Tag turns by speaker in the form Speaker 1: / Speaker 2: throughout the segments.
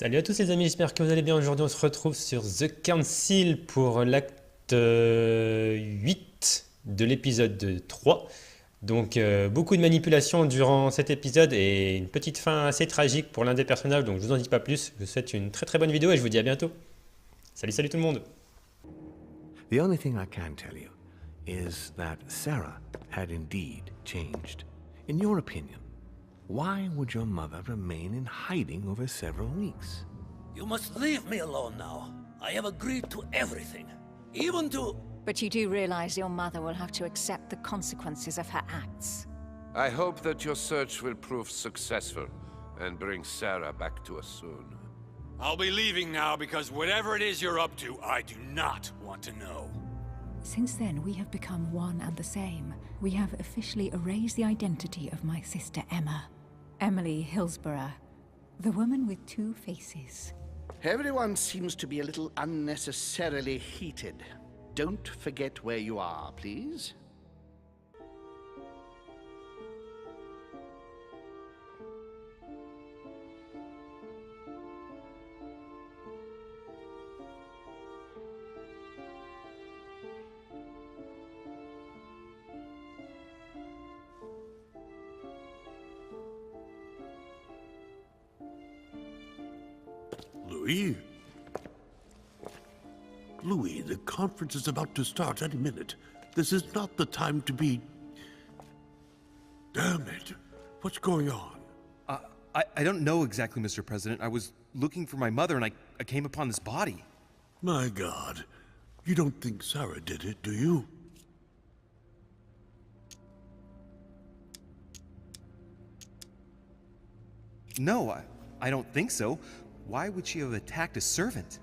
Speaker 1: Salut à tous les amis, j'espère que vous allez bien. Aujourd'hui on se retrouve sur The Council pour l'acte 8 de l'épisode 3. Donc beaucoup de manipulations durant cet épisode et une petite fin assez tragique pour l'un des personnages. Donc je vous en dis pas plus, je vous souhaite une très bonne vidéo et je vous dis à bientôt. Salut tout le monde.
Speaker 2: The only thing I can tell you is that Sarah had indeed changed. In your opinion, why would your mother remain in hiding over several weeks?
Speaker 3: You must leave me alone now. I have agreed to everything. Even to...
Speaker 4: But you do realize your mother will have to accept the consequences of her acts.
Speaker 5: I hope that your search will prove successful and bring Sarah back to us soon.
Speaker 6: I'll be leaving now because whatever it is you're up to, I do not want to know.
Speaker 7: Since then, we have become one and the same. We have officially erased the identity of my sister Emma. Emily Hillsborough, the woman with two faces.
Speaker 8: Everyone seems to be a little unnecessarily heated. Don't forget where you are, please.
Speaker 9: Louis? Louis, the conference is about to start any minute. This is not the time to be... Damn it. What's going on?
Speaker 10: I don't know exactly, Mr. President. I was looking for my mother and I came upon this body.
Speaker 9: My God. You don't think Sarah did it, do you?
Speaker 10: No, I don't think so. Why would she have attacked a servant?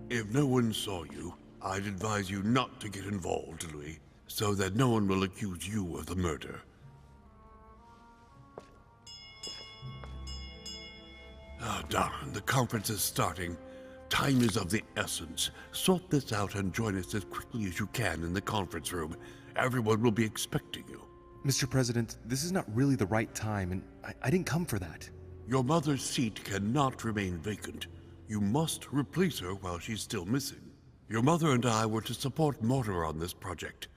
Speaker 9: If no one saw you, I'd advise you not to get involved, Louis, so that no one will accuse you of the murder. Ah, darling, the conference is starting. Time is of the essence. Sort this out and join us as quickly as you can in the conference room. Everyone will be expecting you.
Speaker 10: Mr. President, this is not really the right time, and I didn't come for that.
Speaker 9: Your mother's seat cannot remain vacant. You must replace her while she's still missing. Your mother and I were to support Mortimer on this project.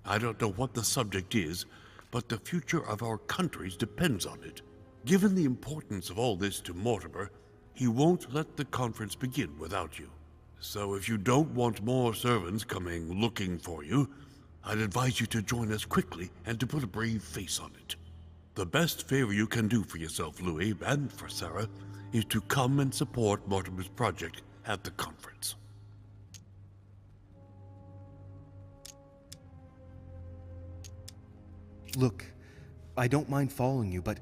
Speaker 9: I don't know what the subject is, but the future of our countries depends on it. Given the importance of all this to Mortimer, he won't let the conference begin without you. So if you don't want more servants coming looking for you, I'd advise you to join us quickly and to put a brave face on it. The best favor you can do for yourself, Louis, and for Sarah, is to come and support Mortimer's project at the conference.
Speaker 10: Look, I don't mind following you, but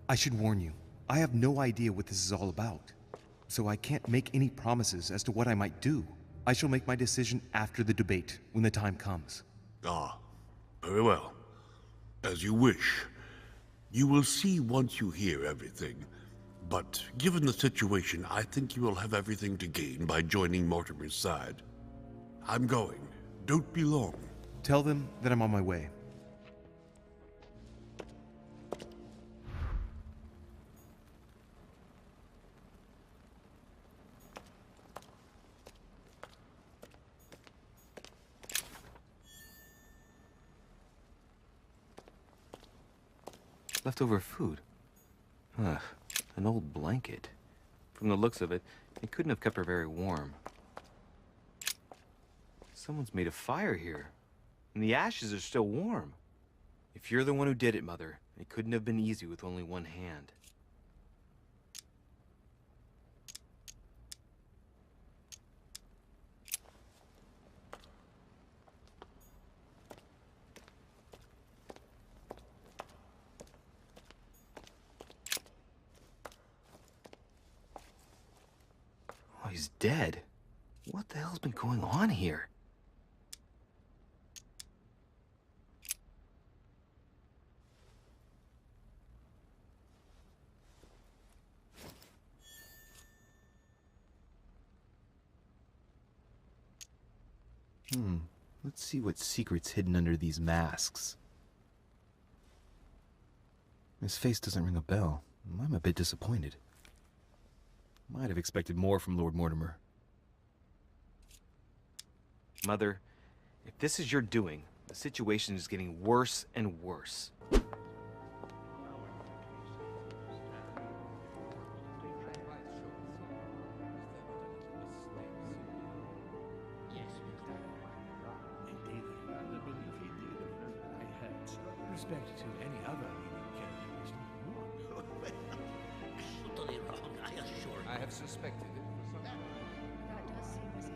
Speaker 10: I should warn you. I have no idea what this is all about, so I can't make any promises as to what I might do. I shall make my decision after the debate, when the time comes.
Speaker 9: Ah, very well. As you wish. You will see once you hear everything. But given the situation, I think you will have everything to gain by joining Mortimer's side. I'm going. Don't be long.
Speaker 10: Tell them that I'm on my way.
Speaker 2: Leftover food. Ugh, an old blanket. From the looks of it, it couldn't have kept her very warm. Someone's made a fire here, and the ashes are still warm. If you're the one who did it, Mother, it couldn't have been easy with only one hand. He's dead. What the hell's been going on here? Let's see what secret's hidden under these masks.
Speaker 10: His face doesn't ring a bell. I'm a bit disappointed. Might have expected more from Lord Mortimer. Mother, if this is your doing, the situation is getting worse and worse.
Speaker 2: Respect to any other leading characters.
Speaker 3: Totally wrong, I assure you.
Speaker 5: I have suspected it for some time.
Speaker 4: That does seem risky.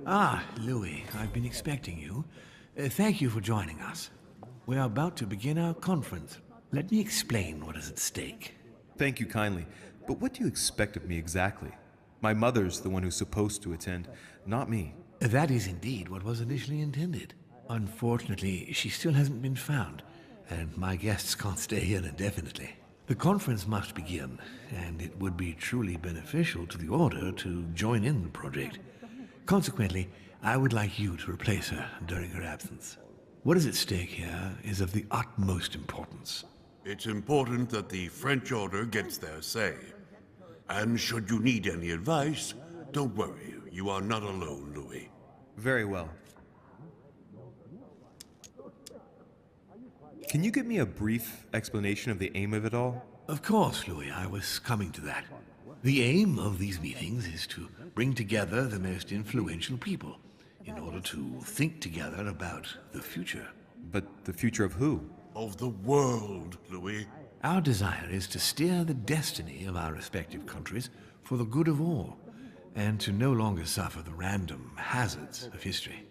Speaker 2: Ah, Louis, I've been expecting you. Thank you for joining us. We are about to begin our conference. Let me explain what is at stake.
Speaker 10: Thank you kindly, but what do you expect of me exactly? My mother's the one who's supposed to attend, not me.
Speaker 2: That is indeed what was initially intended. Unfortunately, she still hasn't been found, and my guests can't stay here indefinitely. The conference must begin, and it would be truly beneficial to the Order to join in the project. Consequently, I would like you to replace her during her absence. What is at stake here is of the utmost importance.
Speaker 9: It's important that the French Order gets their say. And should you need any advice, don't worry. You are not alone, Louis.
Speaker 10: Very well. Can you give me a brief explanation of the aim of it all?
Speaker 2: Of course, Louis, I was coming to that. The aim of these meetings is to bring together the most influential people in order to think together about the future.
Speaker 10: But the future of who?
Speaker 9: Of the world, Louis.
Speaker 2: Our desire is to steer the destiny of our respective countries for the good of all, and to no longer suffer the random hazards of history.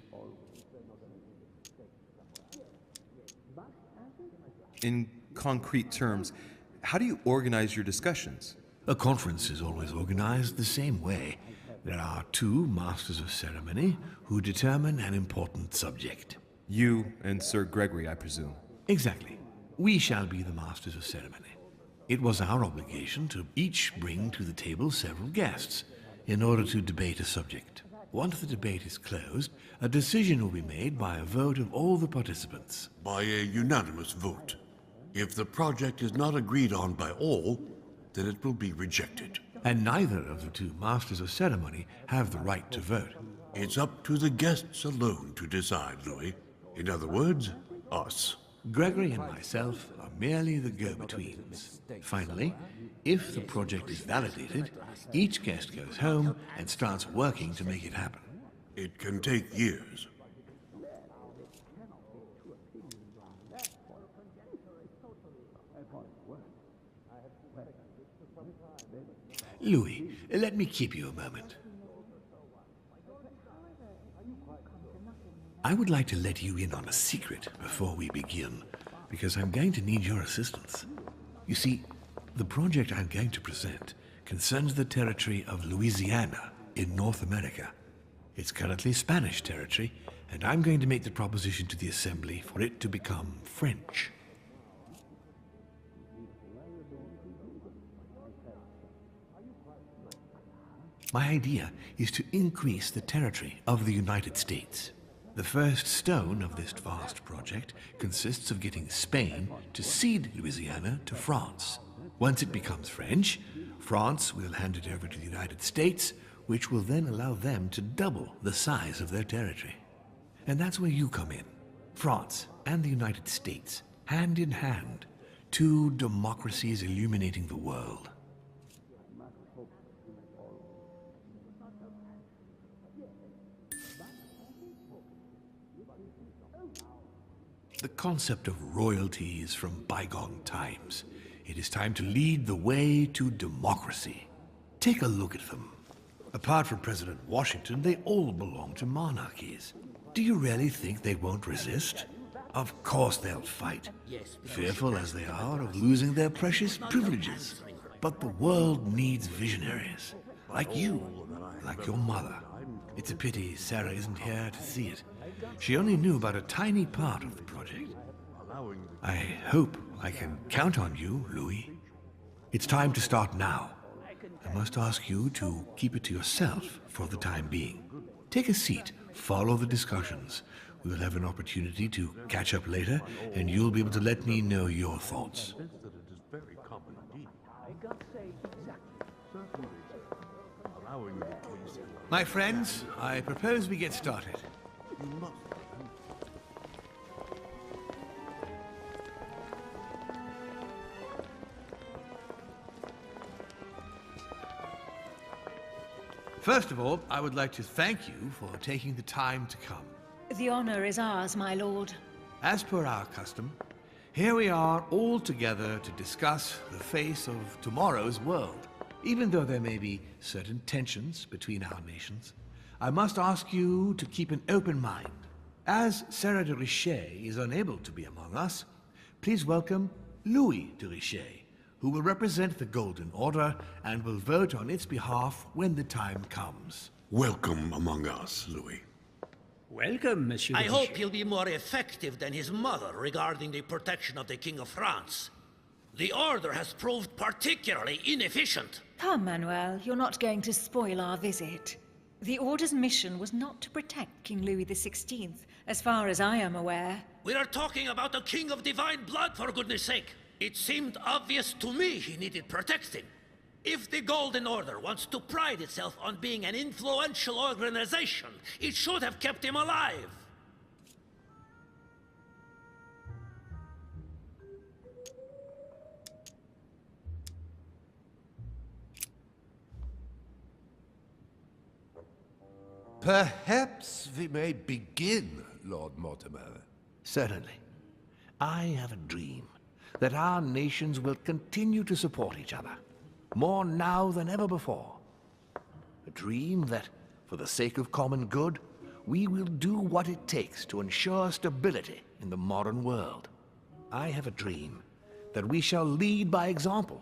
Speaker 10: In concrete terms, how do you organize your discussions?
Speaker 2: A conference is always organized the same way. There are two masters of ceremony who determine an important subject.
Speaker 10: You and Sir Gregory, I presume.
Speaker 2: Exactly. We shall be the masters of ceremony. It was our obligation to each bring to the table several guests in order to debate a subject. Once the debate is closed, a decision will be made by a vote of all the participants.
Speaker 9: By a unanimous vote. If the project is not agreed on by all, then it will be rejected.
Speaker 2: And neither of the two masters of ceremony have the right to vote.
Speaker 9: It's up to the guests alone to decide, Louis. In other words, us.
Speaker 2: Gregory and myself are merely the go-betweens. Finally, if the project is validated, each guest goes home and starts working to make it happen.
Speaker 9: It can take years.
Speaker 2: Louis, let me keep you a moment. I would like to let you in on a secret before we begin, because I'm going to need your assistance. You see, the project I'm going to present concerns the territory of Louisiana in North America. It's currently Spanish territory, and I'm going to make the proposition to the Assembly for it to become French. My idea is to increase the territory of the United States. The first stone of this vast project consists of getting Spain to cede Louisiana to France. Once it becomes French, France will hand it over to the United States, which will then allow them to double the size of their territory. And that's where you come in. France and the United States, hand in hand, two democracies illuminating the world. The concept of royalty is from bygone times. It is time to lead the way to democracy. Take a look at them. Apart from President Washington, they all belong to monarchies. Do you really think they won't resist? Of course they'll fight, fearful as they are of losing their precious privileges. But the world needs visionaries, like you, like your mother. It's a pity Sarah isn't here to see it. She only knew about a tiny part of the project. I hope I can count on you, Louis. It's time to start now. I must ask you to keep it to yourself for the time being. Take a seat. Follow the discussions. We'll have an opportunity to catch up later, and you'll be able to let me know your thoughts. My friends, I propose we get started. First of all, I would like to thank you for taking the time to come.
Speaker 4: The honor is ours, my lord.
Speaker 2: As per our custom, here we are all together to discuss the face of tomorrow's world. Even though there may be certain tensions between our nations, I must ask you to keep an open mind. As Sarah de Richet is unable to be among us, please welcome Louis de Richet, who will represent the Golden Order and will vote on its behalf when the time comes.
Speaker 9: Welcome among us, Louis.
Speaker 3: Welcome, Monsieur.
Speaker 11: I hope he'll be more effective than his mother regarding the protection of the King of France. The Order has proved particularly inefficient.
Speaker 4: Come, Manuel, you're not going to spoil our visit. The Order's mission was not to protect King Louis XVI, as far as I am aware.
Speaker 11: We are talking about a king of divine blood, for goodness sake. It seemed obvious to me he needed protecting. If the Golden Order wants to pride itself on being an influential organization, it should have kept him alive.
Speaker 5: Perhaps we may begin, Lord Mortimer.
Speaker 2: Certainly. I have a dream that our nations will continue to support each other, more now than ever before. A dream that, for the sake of common good, we will do what it takes to ensure stability in the modern world. I have a dream that we shall lead by example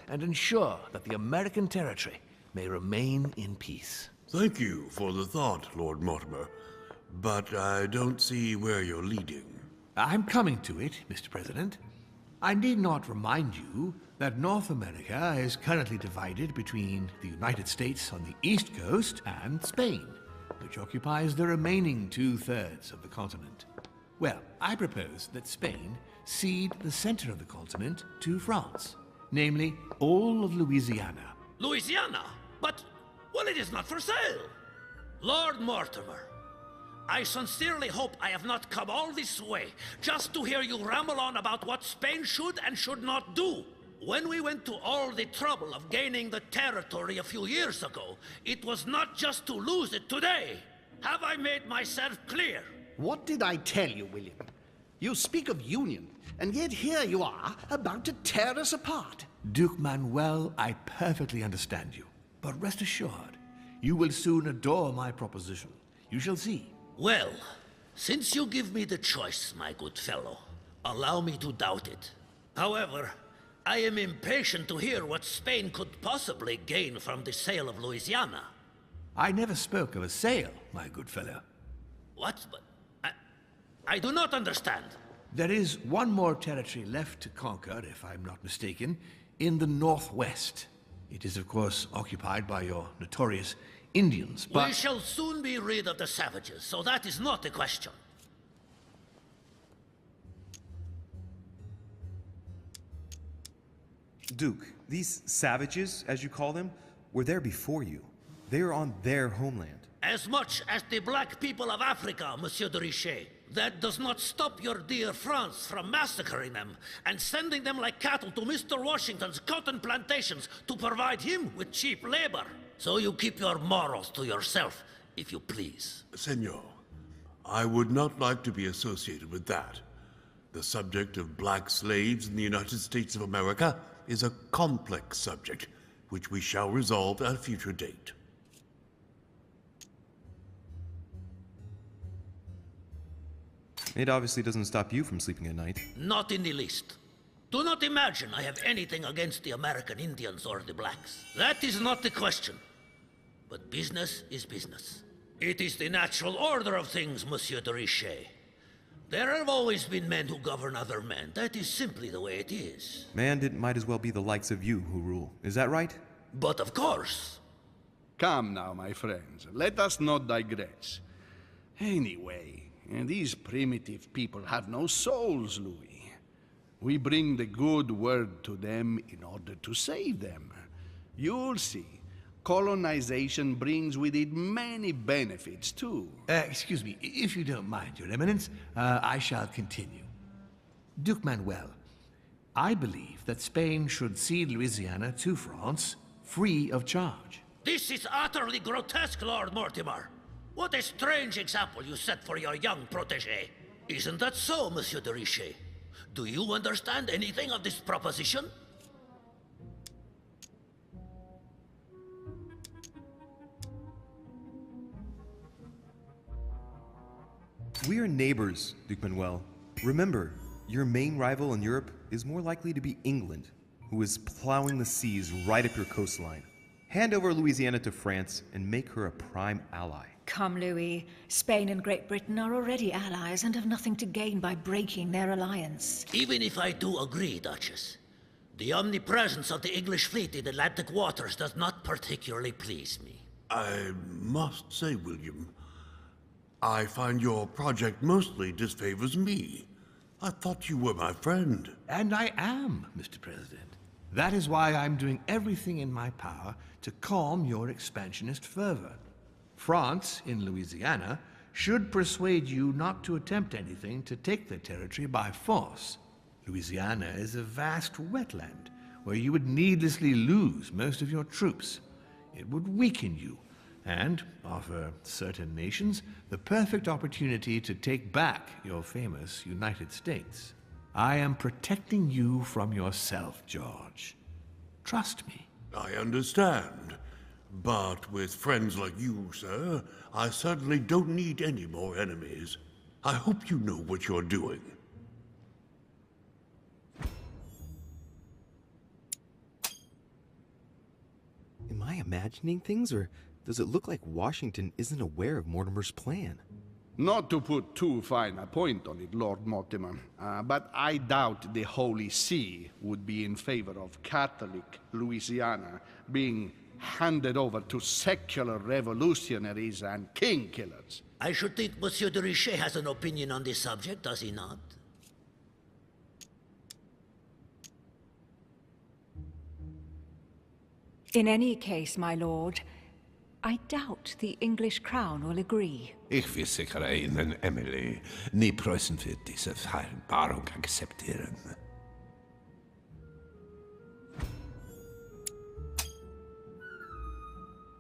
Speaker 2: and ensure that the American territory may remain in peace.
Speaker 9: Thank you for the thought, Lord Mortimer, but I don't see where you're leading.
Speaker 2: I'm coming to it, Mr. President. I need not remind you that North America is currently divided between the United States on the east coast and Spain, which occupies the remaining 2/3 of the continent. Well, I propose that Spain cede the center of the continent to France, namely all of Louisiana.
Speaker 11: Louisiana? But, well, it is not for sale. Lord Mortimer, I sincerely hope I have not come all this way just to hear you ramble on about what Spain should and should not do. When we went to all the trouble of gaining the territory a few years ago, it was not just to lose it today. Have I made myself clear?
Speaker 8: What did I tell you, William? You speak of union, and yet here you are, about to tear us apart.
Speaker 2: Duke Manuel, I perfectly understand you. But rest assured, you will soon adore my proposition. You shall see.
Speaker 11: Well, since you give me the choice, my good fellow, allow me to doubt it. However, I am impatient to hear what Spain could possibly gain from the sale of Louisiana.
Speaker 2: I never spoke of a sale, my good fellow.
Speaker 11: What? But I do not understand.
Speaker 2: There is one more territory left to conquer, if I'm not mistaken, in the northwest. It is, of course, occupied by your notorious Indians, but...
Speaker 11: We shall soon be rid of the savages, so that is not a question.
Speaker 10: Duke, these savages, as you call them, were there before you. They are on their homeland.
Speaker 11: As much as the black people of Africa, Monsieur de Richet. That does not stop your dear France from massacring them and sending them like cattle to Mr. Washington's cotton plantations to provide him with cheap labor. So you keep your morals to yourself, if you please.
Speaker 9: Senor, I would not like to be associated with that. The subject of black slaves in the United States of America is a complex subject, which we shall resolve at a future date.
Speaker 10: It obviously doesn't stop you from sleeping at night.
Speaker 11: Not in the least. Do not imagine I have anything against the American Indians or the blacks. That is not the question. But business is business. It is the natural order of things, Monsieur de Richet. There have always been men who govern other men. That is simply the way it is.
Speaker 10: Man, it might as well be the likes of you who rule. Is that right?
Speaker 11: But of course.
Speaker 8: Come now, my friends, let us not digress. Anyway, these primitive people have no souls, Louis. We bring the good word to them in order to save them. You'll see. Colonization brings with it many benefits, too.
Speaker 2: Excuse me, if you don't mind, Your Eminence, I shall continue. Duke Manuel, I believe that Spain should cede Louisiana to France, free of charge.
Speaker 11: This is utterly grotesque, Lord Mortimer. What a strange example you set for your young protégé. Isn't that so, Monsieur de Richet? Do you understand anything of this proposition?
Speaker 10: We are neighbors, Duke Manuel. Remember, your main rival in Europe is more likely to be England, who is plowing the seas right up your coastline. Hand over Louisiana to France and make her a prime ally.
Speaker 4: Come, Louis. Spain and Great Britain are already allies and have nothing to gain by breaking their alliance.
Speaker 11: Even if I do agree, Duchess, the omnipresence of the English fleet in Atlantic waters does not particularly please me.
Speaker 9: I must say, William, I find your project mostly disfavors me. I thought you were my friend.
Speaker 2: And I am, Mr. President. That is why I'm doing everything in my power to calm your expansionist fervor. France, in Louisiana, should persuade you not to attempt anything to take the territory by force. Louisiana is a vast wetland where you would needlessly lose most of your troops. It would weaken you and offer certain nations the perfect opportunity to take back your famous United States. I am protecting you from yourself, George. Trust me.
Speaker 9: I understand. But with friends like you, sir, I certainly don't need any more enemies. I hope you know what you're doing.
Speaker 10: Am I imagining things, or does it look like Washington isn't aware of Mortimer's plan?
Speaker 8: Not to put too fine a point on it, Lord Mortimer, but I doubt the Holy See would be in favor of Catholic Louisiana being handed over to secular revolutionaries and king killers.
Speaker 11: I should think Monsieur de Richet has an opinion on this subject, does he not?
Speaker 7: In any case, my lord, I doubt the English crown will agree.
Speaker 5: Ich versichere Ihnen, Emily, nie Preußen wird diese Vereinbarung akzeptieren.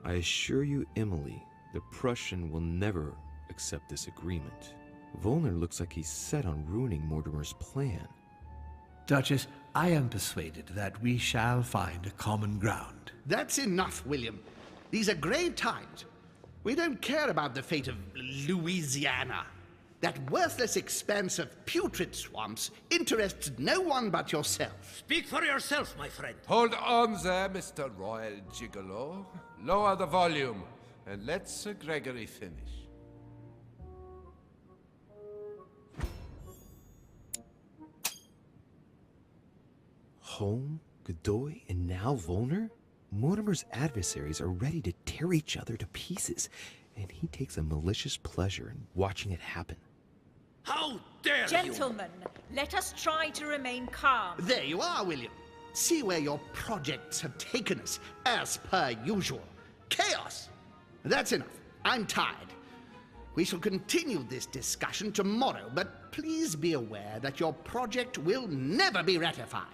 Speaker 10: I assure you, Emily, the Prussian will never accept this agreement. Volner looks like he's set on ruining Mortimer's plan.
Speaker 2: Duchess, I am persuaded that we shall find a common ground.
Speaker 8: That's enough, William. These are grave times. We don't care about the fate of Louisiana. That worthless expanse of putrid swamps interests no one but yourself.
Speaker 11: Speak for yourself, my friend.
Speaker 5: Hold on there, Mr. Royal Gigolo. Lower the volume, and let Sir Gregory finish.
Speaker 10: Home, Godoy, and now Volner? Mortimer's adversaries are ready to tear each other to pieces, and he takes a malicious pleasure in watching it happen.
Speaker 11: How dare you!
Speaker 4: Gentlemen, let us try to remain calm.
Speaker 8: There you are, William. See where your projects have taken us, as per usual. Chaos! That's enough. I'm tired. We shall continue this discussion tomorrow, but please be aware that your project will never be ratified.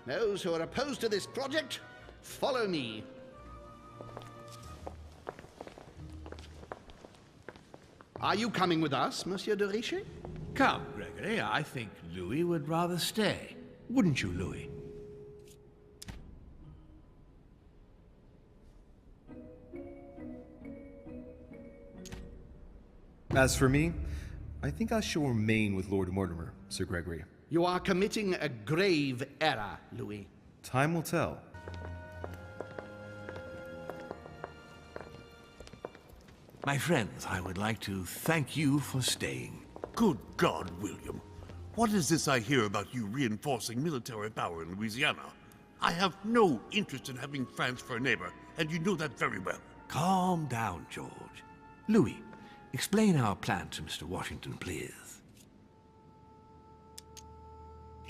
Speaker 8: Those who are opposed to this project, follow me. Are you coming with us, Monsieur de Richet?
Speaker 2: Come, Gregory, I think Louis would rather stay. Wouldn't you, Louis?
Speaker 10: As for me, I think I shall remain with Lord Mortimer, Sir Gregory.
Speaker 8: You are committing a grave error, Louis.
Speaker 10: Time will tell.
Speaker 2: My friends, I would like to thank you for staying.
Speaker 9: Good God, William. What is this I hear about you reinforcing military power in Louisiana? I have no interest in having France for a neighbor, and you know that very well.
Speaker 2: Calm down, George. Louis, explain our plan to Mr. Washington, please.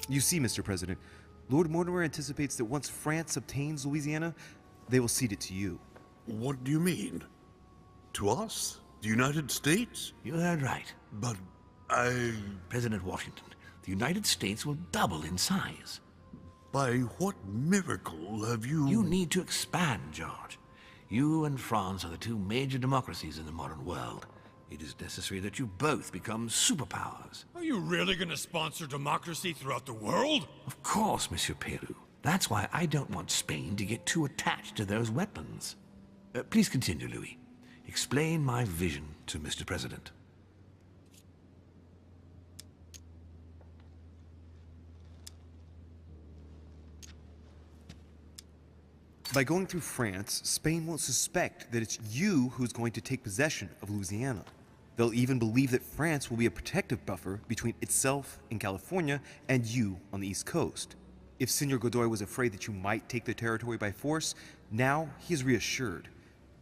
Speaker 10: You see, Mr. President, Lord Mortimer anticipates that once France obtains Louisiana, they will cede it to you.
Speaker 9: What do you mean? To us? The United States?
Speaker 2: You heard right.
Speaker 9: But
Speaker 2: President Washington, the United States will double in size.
Speaker 9: By what miracle have you...
Speaker 2: You need to expand, George. You and France are the two major democracies in the modern world. It is necessary that you both become superpowers.
Speaker 6: Are you really going to sponsor democracy throughout the world?
Speaker 2: Of course, Monsieur Peru. That's why I don't want Spain to get too attached to those wetlands. Please continue, Louis. Explain my vision to Mr. President.
Speaker 10: By going through France, Spain won't suspect that it's you who's going to take possession of Louisiana. They'll even believe that France will be a protective buffer between itself in California and you on the East Coast. If Senor Godoy was afraid that you might take the territory by force, now he is reassured.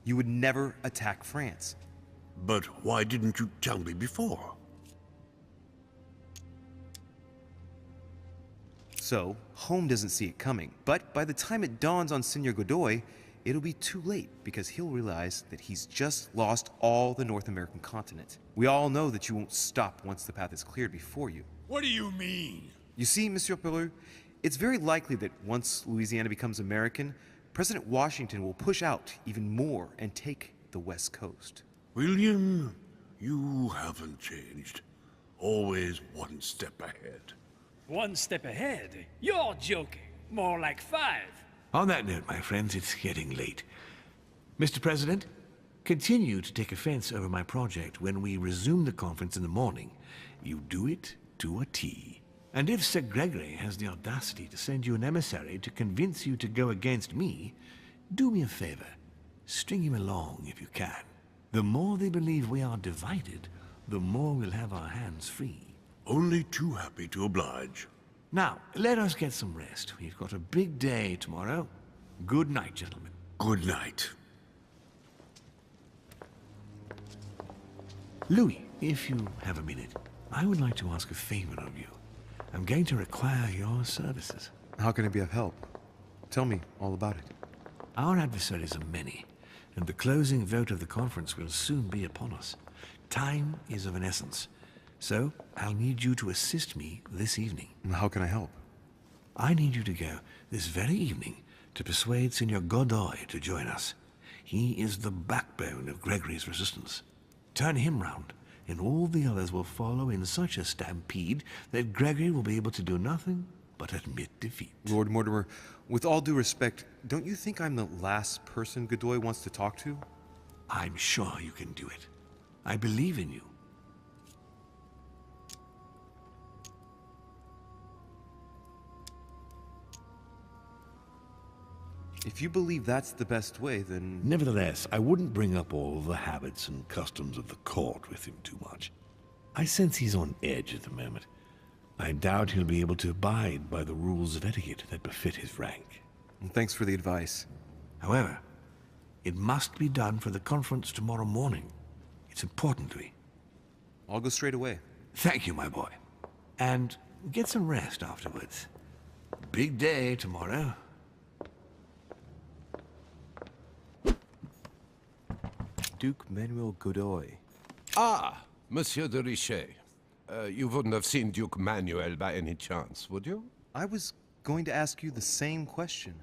Speaker 10: You would never attack France.
Speaker 9: But why didn't you tell me before?
Speaker 10: So, Home doesn't see it coming, but by the time it dawns on Senor Godoy, it'll be too late because he'll realize that he's just lost all the North American continent. We all know that you won't stop once the path is cleared before you.
Speaker 6: What do you mean?
Speaker 10: You see, Monsieur Peru, it's very likely that once Louisiana becomes American, President Washington will push out even more and take the West Coast.
Speaker 9: William, you haven't changed. Always one step ahead.
Speaker 12: One step ahead? You're joking. More like 5.
Speaker 2: On that note, my friends, it's getting late. Mr. President, continue to take offense over my project when we resume the conference in the morning. You do it to a T. And if Sir Gregory has the audacity to send you an emissary to convince you to go against me, do me a favor. String him along if you can. The more they believe we are divided, the more we'll have our hands free.
Speaker 9: Only too happy to oblige.
Speaker 2: Now, let us get some rest. We've got a big day tomorrow. Good night, gentlemen.
Speaker 9: Good night.
Speaker 2: Louis, if you have a minute, I would like to ask a favor of you. I'm going to require your services.
Speaker 10: How can I be of help? Tell me all about it.
Speaker 2: Our adversaries are many, and the closing vote of the conference will soon be upon us. Time is of an essence. So, I'll need you to assist me this evening.
Speaker 10: How can I help?
Speaker 2: I need you to go this very evening to persuade Senor Godoy to join us. He is the backbone of Gregory's resistance. Turn him round, and all the others will follow in such a stampede that Gregory will be able to do nothing but admit defeat.
Speaker 10: Lord Mortimer, with all due respect, don't you think I'm the last person Godoy wants to talk to?
Speaker 2: I'm sure you can do it. I believe in you.
Speaker 10: If you believe that's the best way, then...
Speaker 9: Nevertheless, I wouldn't bring up all the habits and customs of the court with him too much. I sense he's on edge at the moment. I doubt he'll be able to abide by the rules of etiquette that befit his rank.
Speaker 10: Thanks for the advice.
Speaker 2: However, it must be done for the conference tomorrow morning. It's important, Louis.
Speaker 10: I'll go straight away.
Speaker 2: Thank you, my boy. And get some rest afterwards. Big day tomorrow.
Speaker 10: Duke Manuel Godoy.
Speaker 5: Ah, Monsieur de Richet. You wouldn't have seen Duke Manuel by any chance, would you?
Speaker 10: I was going to ask you the same question.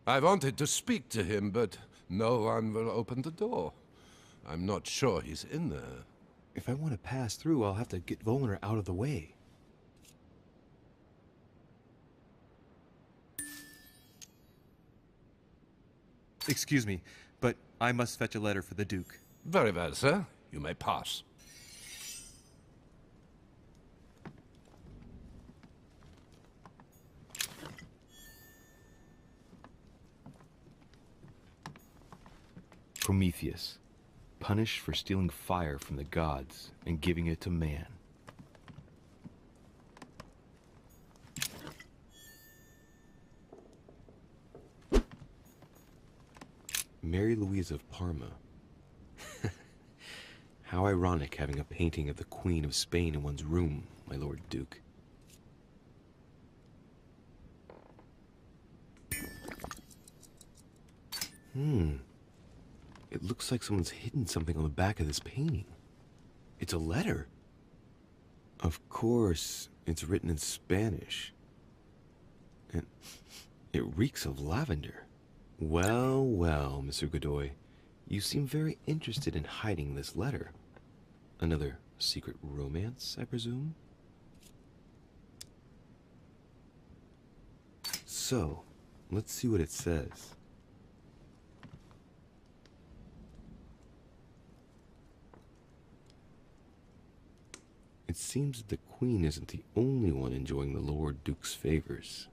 Speaker 5: I wanted to speak to him, but no one will open the door. I'm not sure he's in there.
Speaker 13: If I want to pass through, I'll have to get Volner out of the way.
Speaker 10: Excuse me, but I must fetch a letter for the Duke.
Speaker 5: Very well, sir. You may pass.
Speaker 13: Prometheus, punished for stealing fire from the gods and giving it to man. Mary Louise of Parma, How ironic having a painting of the Queen of Spain in one's room, my Lord Duke. It looks like someone's hidden something on the back of this painting. It's a letter. Of course, it's written in Spanish. And it reeks of lavender. Well, well, Mr. Godoy. You seem very interested in hiding this letter. Another secret romance, I presume? So, let's see what it says. It seems that the Queen isn't the only one enjoying the Lord Duke's favors.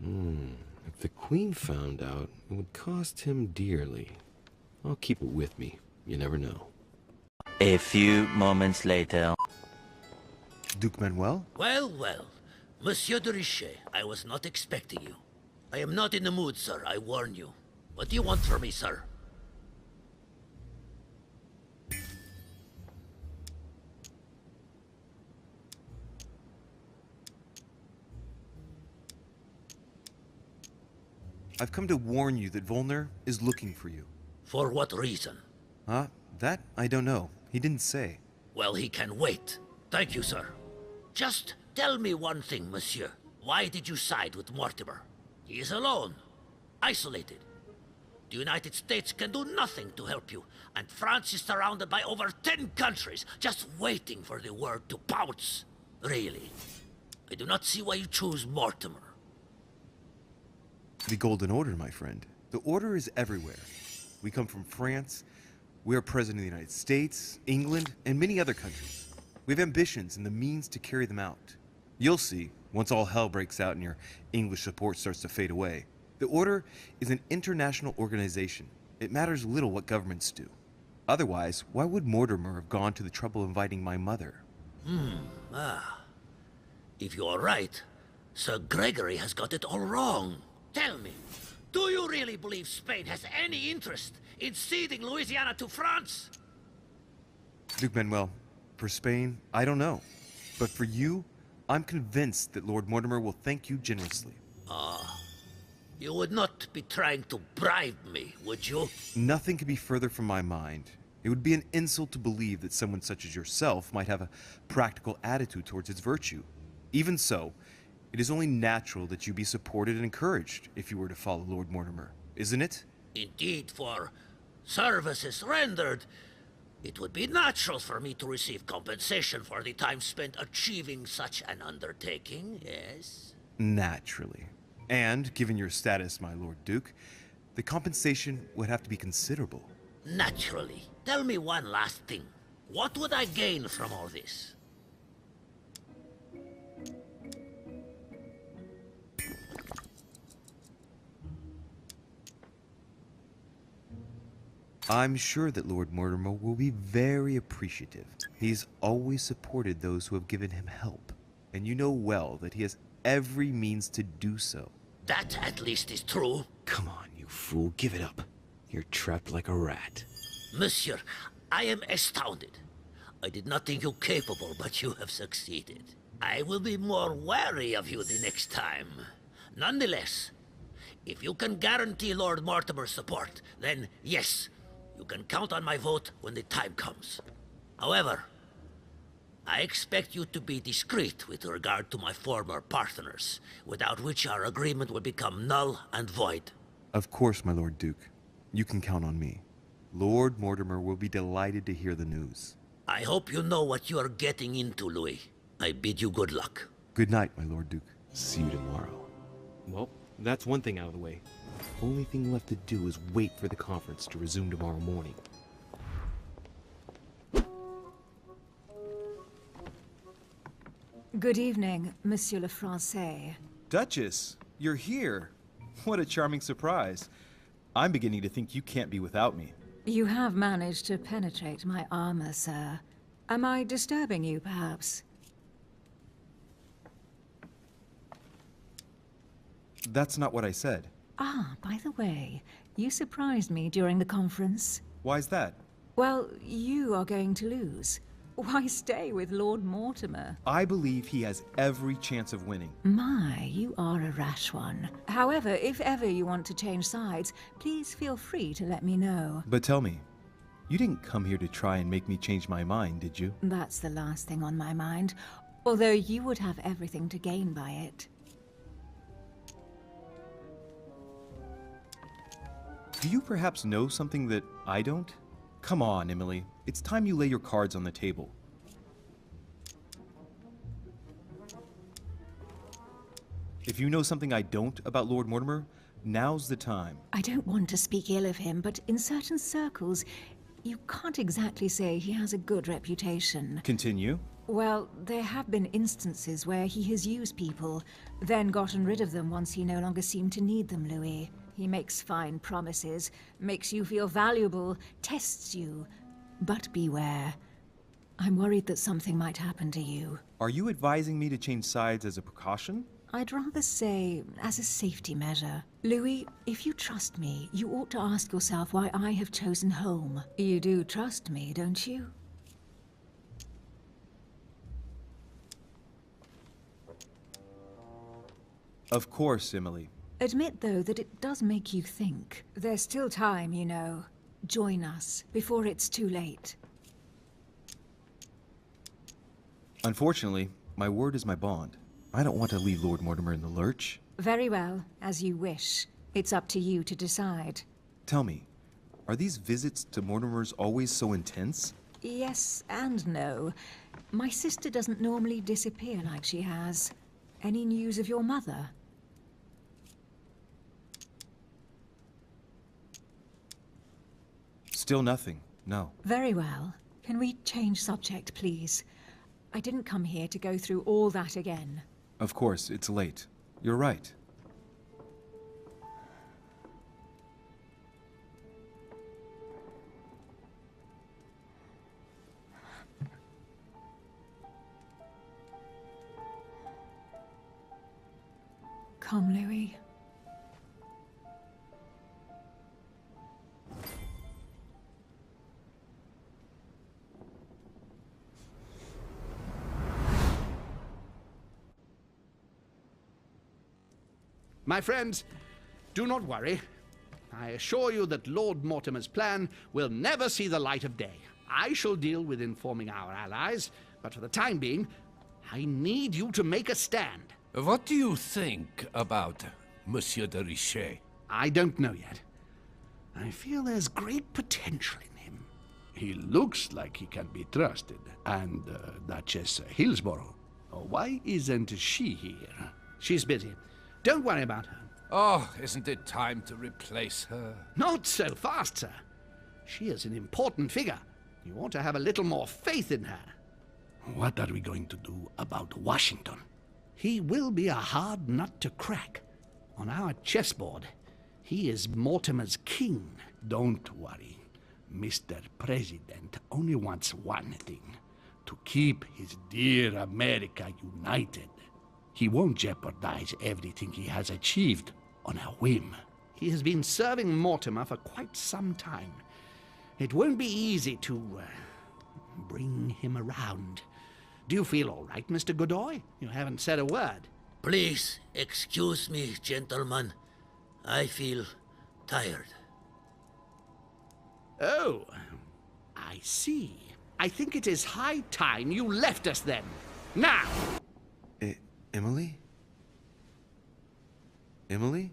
Speaker 13: If the Queen found out, it would cost him dearly. I'll keep it with me. You never know.
Speaker 14: A few moments later.
Speaker 10: Duke Manuel?
Speaker 11: Well, well. Monsieur de Richet, I was not expecting you. I am not in the mood, sir, I warn you. What do you want from me, sir?
Speaker 10: I've come to warn you that Volner is looking for you.
Speaker 11: For what reason?
Speaker 10: That I don't know. He didn't say.
Speaker 11: Well, he can wait. Thank you, sir. Just tell me one thing, monsieur. Why did you side with Mortimer? He is alone, isolated. The United States can do nothing to help you, and France is surrounded by over 10 countries, just waiting for the word to pounce. Really. I do not see why you choose Mortimer.
Speaker 10: The Golden Order, my friend. The Order is everywhere. We come from France. We are President of the United States, England, and many other countries. We have ambitions and the means to carry them out. You'll see, once all hell breaks out and your English support starts to fade away. The Order is an international organization. It matters little what governments do. Otherwise, why would Mortimer have gone to the trouble of inviting my mother?
Speaker 11: If you are right, Sir Gregory has got it all wrong. Tell me, do you really believe Spain has any interest in ceding Louisiana to France?
Speaker 10: Duke Manuel, for Spain, I don't know. But for you, I'm convinced that Lord Mortimer will thank you generously.
Speaker 11: You would not be trying to bribe me, would you?
Speaker 10: Nothing could be further from my mind. It would be an insult to believe that someone such as yourself might have a practical attitude towards its virtue. Even so, it is only natural that you be supported and encouraged if you were to follow Lord Mortimer, isn't it?
Speaker 11: Indeed, for services rendered, it would be natural for me to receive compensation for the time spent achieving such an undertaking, yes?
Speaker 10: Naturally. And, given your status, my Lord Duke, the compensation would have to be considerable.
Speaker 11: Naturally. Tell me one last thing. What would I gain from all this?
Speaker 10: I'm sure that Lord Mortimer will be very appreciative. He's always supported those who have given him help, and you know well that he has every means to do so.
Speaker 11: That at least is true.
Speaker 13: Come on, you fool, give it up. You're trapped like a rat.
Speaker 11: Monsieur, I am astounded. I did not think you capable, but you have succeeded. I will be more wary of you the next time. Nonetheless, if you can guarantee Lord Mortimer's support, then yes, you can count on my vote when the time comes. However, I expect you to be discreet with regard to my former partners, without which our agreement will become null and void.
Speaker 10: Of course, my Lord Duke. You can count on me. Lord Mortimer will be delighted to hear the news.
Speaker 11: I hope you know what you are getting into, Louis. I bid you good luck.
Speaker 10: Good night, my Lord Duke.
Speaker 13: See you tomorrow. Well, that's one thing out of the way. Only thing left to do is wait for the conference to resume tomorrow morning.
Speaker 4: Good evening, Monsieur le Français.
Speaker 15: Duchess, you're here. What a charming surprise. I'm beginning to think you can't be without me.
Speaker 4: You have managed to penetrate my armor, sir. Am I disturbing you, perhaps?
Speaker 15: That's not what I said.
Speaker 4: Ah, by the way, you surprised me during the conference.
Speaker 15: Why's that?
Speaker 4: Well, you are going to lose. Why stay with Lord Mortimer?
Speaker 15: I believe he has every chance of winning.
Speaker 4: My, you are a rash one. However, if ever you want to change sides, please feel free to let me know.
Speaker 15: But tell me, you didn't come here to try and make me change my mind, did you?
Speaker 4: That's the last thing on my mind, although you would have everything to gain by it.
Speaker 15: Do you perhaps know something that I don't? Come on, Emily. It's time you lay your cards on the table. If you know something I don't about Lord Mortimer, now's the time.
Speaker 4: I don't want to speak ill of him, but in certain circles, you can't exactly say he has a good reputation.
Speaker 15: Continue.
Speaker 4: Well, there have been instances where he has used people, then gotten rid of them once he no longer seemed to need them, Louis. He makes fine promises, makes you feel valuable, tests you. But beware. I'm worried that something might happen to you.
Speaker 15: Are you advising me to change sides as a precaution?
Speaker 4: I'd rather say as a safety measure. Louis, if you trust me, you ought to ask yourself why I have chosen home. You do trust me, don't you?
Speaker 15: Of course, Emily.
Speaker 4: Admit, though, that it does make you think. There's still time, you know. Join us, before it's too late.
Speaker 15: Unfortunately, my word is my bond. I don't want to leave Lord Mortimer in the lurch.
Speaker 4: Very well, as you wish. It's up to you to decide.
Speaker 15: Tell me, are these visits to Mortimer's always so intense?
Speaker 4: Yes and no. My sister doesn't normally disappear like she has. Any news of your mother?
Speaker 15: Still nothing, no.
Speaker 4: Very well. Can we change subject, please? I didn't come here to go through all that again.
Speaker 15: Of course, it's late. You're right.
Speaker 4: Come, Louis.
Speaker 8: My friends, do not worry. I assure you that Lord Mortimer's plan will never see the light of day. I shall deal with informing our allies, but for the time being, I need you to make a stand.
Speaker 5: What do you think about Monsieur de Richet?
Speaker 8: I don't know yet. I feel there's great potential in him. He looks like he can be trusted. And Duchess Hillsborough. Why isn't she here? She's busy. Don't worry about her.
Speaker 5: Oh, isn't it time to replace her?
Speaker 8: Not so fast, sir. She is an important figure. You ought to have a little more faith in her. What are we going to do about Washington? He will be a hard nut to crack. On our chessboard, he is Mortimer's king. Don't worry. Mr. President only wants one thing. To keep his dear America united. He won't jeopardize everything he has achieved on a whim. He has been serving Mortimer for quite some time. It won't be easy to bring him around. Do you feel all right, Mr. Godoy? You haven't said a word.
Speaker 11: Please excuse me, gentlemen. I feel tired.
Speaker 8: Oh, I see. I think it is high time you left us then. Now!
Speaker 10: Emily? Emily?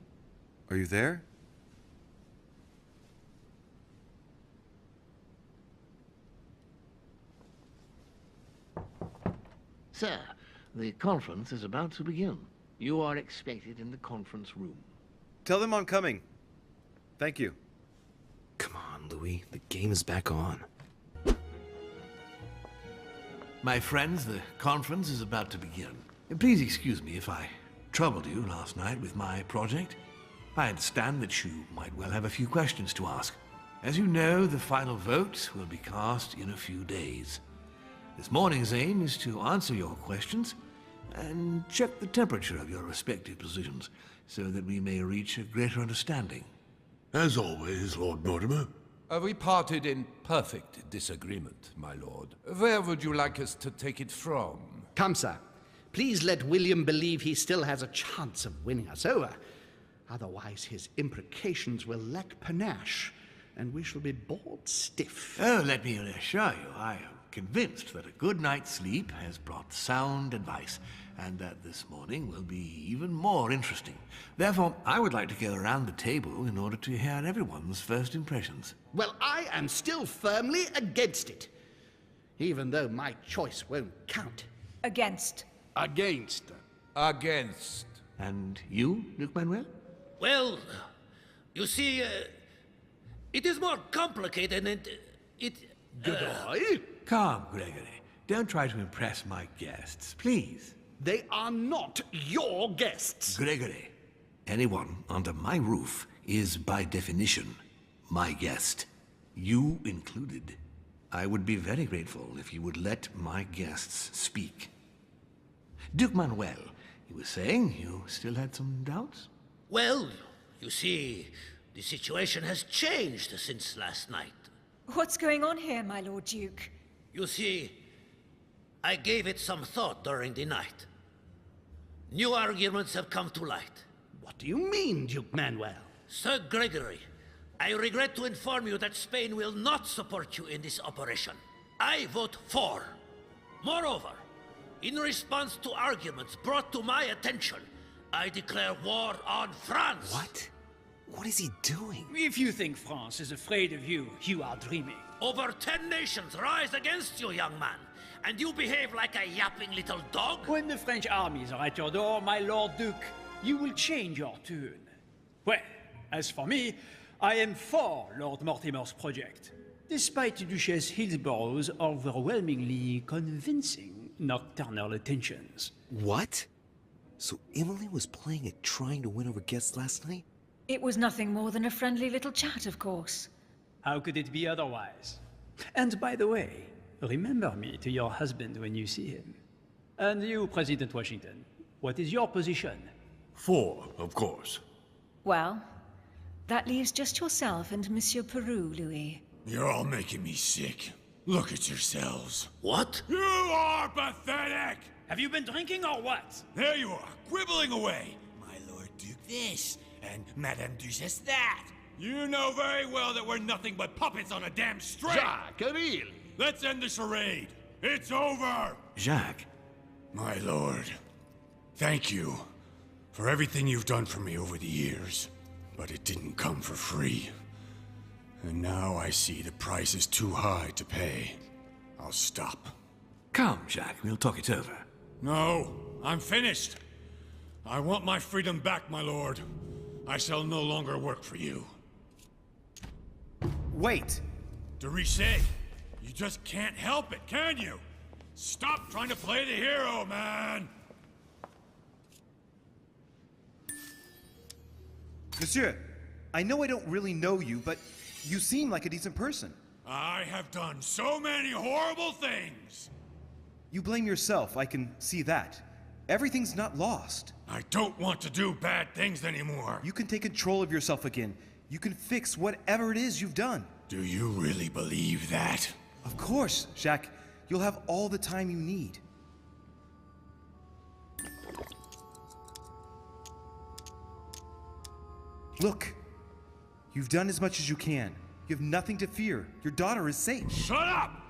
Speaker 10: Are you there?
Speaker 2: Sir, the conference is about to begin. You are expected in the conference room.
Speaker 10: Tell them I'm coming. Thank you.
Speaker 13: Come on, Louis. The game is back on.
Speaker 2: My friends, the conference is about to begin. Please excuse me if I troubled you last night with my project. I understand that you might well have a few questions to ask. As you know, the final vote will be cast in a few days. This morning's aim is to answer your questions and check the temperature of your respective positions so that we may reach a greater understanding.
Speaker 9: As always, Lord Mortimer.
Speaker 5: We parted in perfect disagreement, my lord. Where would you like us to take it from?
Speaker 8: Come, sir. Please let William believe he still has a chance of winning us over. Otherwise, his imprecations will lack panache, and we shall be bored stiff.
Speaker 2: Oh, let me reassure you, I am convinced that a good night's sleep has brought sound advice, and that this morning will be even more interesting. Therefore, I would like to go around the table in order to hear everyone's first impressions.
Speaker 8: Well, I am still firmly against it, even though my choice won't count.
Speaker 4: Against.
Speaker 5: Against. Against.
Speaker 2: And you, Duke Manuel?
Speaker 11: Well, you see, it is more complicated and
Speaker 2: Goodbye. Calm, Gregory. Don't try to impress my guests, please.
Speaker 8: They are not your guests.
Speaker 2: Gregory, anyone under my roof is by definition my guest. You included. I would be very grateful if you would let my guests speak. Duke Manuel, you were saying you still had some doubts?
Speaker 11: Well, you see, the situation has changed since last night.
Speaker 4: What's going on here, my Lord Duke?
Speaker 11: You see, I gave it some thought during the night. New arguments have come to light.
Speaker 8: What do you mean, Duke Manuel?
Speaker 11: Sir Gregory, I regret to inform you that Spain will not support you in this operation. I vote for. Moreover, in response to arguments brought to my attention, I declare war on France.
Speaker 13: What? What is he doing?
Speaker 12: If you think France is afraid of you, you are dreaming.
Speaker 11: Over 10 nations rise against you, young man, and you behave like a yapping little dog?
Speaker 12: When the French armies are at your door, my Lord Duke, you will change your tune. Well, as for me, I am for Lord Mortimer's project, despite Duchess Hillsborough's overwhelmingly convincing nocturnal attentions.
Speaker 13: What? So Emily was playing at trying to win over guests last night?
Speaker 4: It was nothing more than a friendly little chat, of course.
Speaker 12: How could it be otherwise? And by the way, remember me to your husband when you see him. And you, President Washington, what is your position?
Speaker 9: For, of course.
Speaker 4: Well, that leaves just yourself and Monsieur Peru, Louis.
Speaker 6: You're all making me sick. Look at yourselves.
Speaker 11: What?
Speaker 6: You are pathetic!
Speaker 12: Have you been drinking or what?
Speaker 6: There you are, quibbling away. My Lord Duke this, and Madame Duchess that. You know very well that we're nothing but puppets on a damn string.
Speaker 8: Jacques, really?
Speaker 6: Let's end the charade. It's over.
Speaker 2: Jacques.
Speaker 6: My lord, thank you for everything you've done for me over the years. But it didn't come for free. And now I see the price is too high to pay. I'll stop.
Speaker 2: Come, Jacques, we'll talk it over.
Speaker 6: No, I'm finished. I want my freedom back, my lord. I shall no longer work for you.
Speaker 10: Wait!
Speaker 6: Derechet, you just can't help it, can you? Stop trying to play the hero, man!
Speaker 10: Monsieur, I know I don't really know you, but you seem like a decent person.
Speaker 6: I have done so many horrible things!
Speaker 10: You blame yourself, I can see that. Everything's not lost.
Speaker 6: I don't want to do bad things anymore.
Speaker 10: You can take control of yourself again. You can fix whatever it is you've done.
Speaker 6: Do you really believe that?
Speaker 10: Of course, Jacques. You'll have all the time you need. Look, you've done as much as you can. You have nothing to fear. Your daughter is safe.
Speaker 6: Shut up!